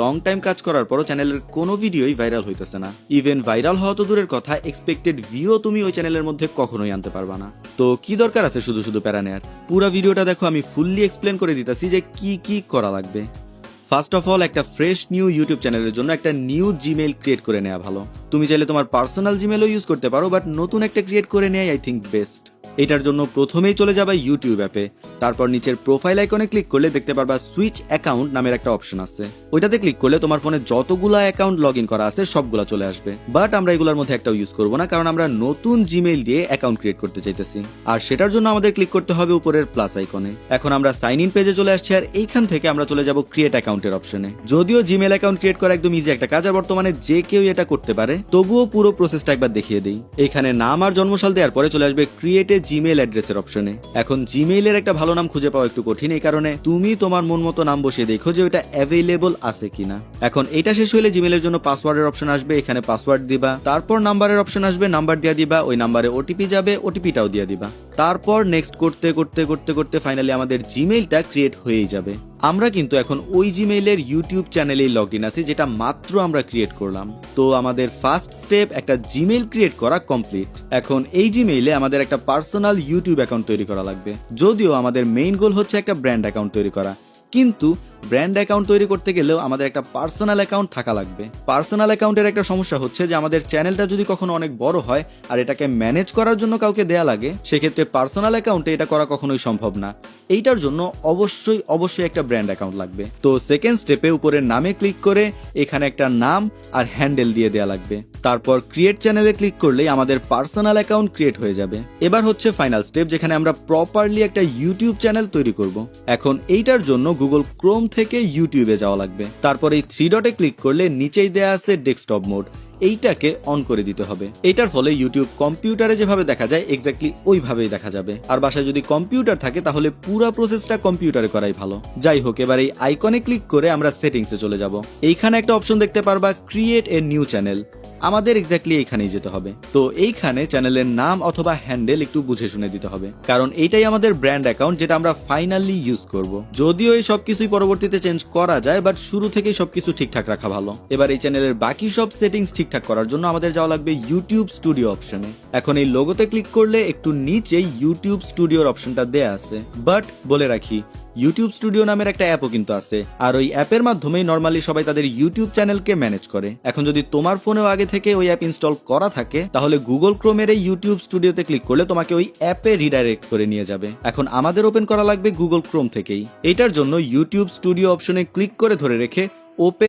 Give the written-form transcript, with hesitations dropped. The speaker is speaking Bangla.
লং টাইম কাজ করার পরও চ্যানেলের কোনো ভিডিওই ভাইরাল হইতেছে না। ইভেন ভাইরাল হওয়া তো দূরের কথা, এক্সপেক্টেড ভিউ তুমি ওই চ্যানেলের মধ্যে কখনোই আনতে পারবা না। তো কি দরকার আছে শুধু শুধু প্যারা নেয়ার? পুরো ভিডিওটা দেখো, আমি ফুললি এক্সপ্লেন করে দিতেছি যে কি কি করা লাগবে। ফার্স্ট অফ অল, একটা ফ্রেশ নিউ ইউটিউব চ্যানেলের জন্য একটা নিউ জিমেইল ক্রিয়েট করে নেওয়া ভালো। তুমি চাইলে তোমার পার্সোনাল জিমেইলও ইউজ করতে পারো, বাট নতুন একটা ক্রিয়েট করে নেওয়াই আই থিঙ্ক বেস্ট। এটার জন্য প্রথমেই চলে যাবা ইউটিউব অ্যাপে, তারপর নিচের প্রোফাইল আইকনে ক্লিক করলে দেখতে পারবা সুইচ অ্যাকাউন্ট নামের একটা অপশন আছে। ওইটাতে ক্লিক করলে তোমার ফোনে যতগুলা অ্যাকাউন্ট লগ ইন করা আছে সবগুলা চলে আসবে। বাট আমরা এগুলোর মধ্যে একটাও ইউজ করবো না, কারণ আমরা নতুন জিমেইল দিয়ে অ্যাকাউন্ট ক্রিয়েট করতে চাইতেছি। আর সেটার জন্য আমাদের ক্লিক করতে হবে উপরের প্লাস আইকনে। এখন আমরা সাইন ইন পেজে চলে আসছি, আর এইখান থেকে আমরা চলে যাব ক্রিয়েট অ্যাকাউন্টের অপশনে। যদিও জিমেইল অ্যাকাউন্ট ক্রিয়েট করা একদম ইজি একটা কাজ, আর বর্তমানে যে কেউ এটা করতে পারে, তবুও পুরো প্রসেসটা একবার দেখিয়ে দিই। এইখানে নাম আর জন্মসাল দেওয়ার পরে চলে আসবে ক্রিয়েট এ জিমেইল অ্যাড্রেসের অপশনে। এখন জিমেইলের একটা ভালো নাম খুঁজে পাওয়া একটু কঠিন, এই কারণে তুমি তোমার মন মতো নাম বসিয়ে দেখো যে ওটা অ্যাভেলেবল আছে কিনা। এখন এটা শেষ হলে জিমেইলের জন্য পাসওয়ার্ডের অপশন আসবে, এখানে পাসওয়ার্ড দিবা। তারপর নাম্বারের অপশন আসবে, নাম্বার দিয়ে দিবা। ওই নাম্বারে ওটিপি যাবে, ওটিপিটাও দিয়ে দিবা। তারপর নেক্সট করতে করতে করতে করতে ফাইনালি আমাদের জিমেইলটা ক্রিয়েট হয়েই যাবে। আমরা কিন্তু এখন ওই জিমেইলের ইউটিউব চ্যানেলেই লগ ইন আছি, যেটা মাত্র আমরা ক্রিয়েট করলাম। তো আমাদের ফার্স্ট স্টেপ একটা জিমেইল ক্রিয়েট করা কমপ্লিট। এখন এই জিমেইলে আমাদের একটা পার্সোনাল ইউটিউব অ্যাকাউন্ট তৈরি করা লাগবে। যদিও আমাদের মেইন গোল হচ্ছে একটা ব্র্যান্ড অ্যাকাউন্ট তৈরি করা, কিন্তু ব্র্যান্ড অ্যাকাউন্ট তৈরি করতে গেলেও আমাদের একটা পার্সোনাল অ্যাকাউন্ট থাকা লাগবে। পার্সোনাল অ্যাকাউন্টের একটা সমস্যা হচ্ছে যে আমাদের চ্যানেলটা যদি কখনো অনেক বড় হয় আর এটাকে ম্যানেজ করার জন্য কাউকে দেয়া লাগে, সেক্ষেত্রে পার্সোনাল অ্যাকাউন্টে এটা করা কখনোই সম্ভব না। এইটার জন্য অবশ্যই একটা ব্র্যান্ড অ্যাকাউন্ট লাগবে। তো সেকেন্ড স্টেপে উপরের নামে ক্লিক করে এখানে একটা নাম আর হ্যান্ডেল দিয়ে দেয়া লাগবে। তারপর ক্রিয়েট চ্যানেলে ক্লিক করলেই আমাদের পার্সোনাল অ্যাকাউন্ট ক্রিয়েট হয়ে যাবে। এবার হচ্ছে ফাইনাল স্টেপ, যেখানে আমরা প্রপারলি একটা ইউটিউব চ্যানেল তৈরি করব। এখন এইটার জন্য গুগল ক্রোম থেকে ইউটিউবে যাওয়া লাগবে। তারপর এই 3 ডটে ক্লিক করলে নিচেই দেয়া আছে ডেস্কটপ মোড, এইটাকে অন করে দিতে হবে। এইটার ফলে ইউটিউব কম্পিউটারে যেভাবে দেখা যায় এক্স্যাক্টলি ওইভাবেই দেখা যাবে। আর বাসায় যদি কম্পিউটার থাকে তাহলে পুরো প্রসেসটা কম্পিউটারে করাই ভালো। যাই হোক, এবার এই আইকনে ক্লিক করে আমরা সেটিংসে চলে যাব। এইখানে একটা অপশন দেখতে পারবা ক্রিয়েট এ নিউ চ্যানেল। আমাদের এক্স্যাক্টলি এইখানেই যেতে হবে। তো এইখানে চ্যানেলের নাম অথবা হ্যান্ডেল একটু বুঝে শুনে দিতে হবে, কারণ এইটাই আমাদের ব্র্যান্ড অ্যাকাউন্ট যেটা আমরা ফাইনালি ইউজ করব। যদিও এই সবকিছুই পরবর্তীতে চেঞ্জ করা যায়, বাট শুরু থেকেই সবকিছু ঠিকঠাক রাখা ভালো। এবার এই চ্যানেলের বাকি সব সেটিংস ঠিকঠাক করার জন্য আমাদের যাওয়া লাগবে ইউটিউব স্টুডিও অপশনে। এখন এই লোগোতে ক্লিক করলে একটু নিচে ইউটিউব স্টুডিওর অপশনটা দেয়া আছে। বাট বলে রাখি, ইউটিউব স্টুডিও নামের একটা অ্যাপও কিন্তু আছে, আর ওই অ্যাপের মাধ্যমেই নর্মালি সবাই তাদের ইউটিউব চ্যানেলকে ম্যানেজ করে। এখন যদি তোমার ফোনেও আগে থেকে ওই অ্যাপ ইনস্টল করা থাকে, তাহলে গুগল ক্রোমের এই ইউটিউব স্টুডিওতে ক্লিক করলে তোমাকে ওই অ্যাপে রিডাইরেক্ট করে নিয়ে যাবে। এখন আমাদের ওপেন করা লাগবে গুগল ক্রোম থেকেই। এটার জন্য ইউটিউব স্টুডিও অপশনে ক্লিক করে ধরে রেখে ওপেন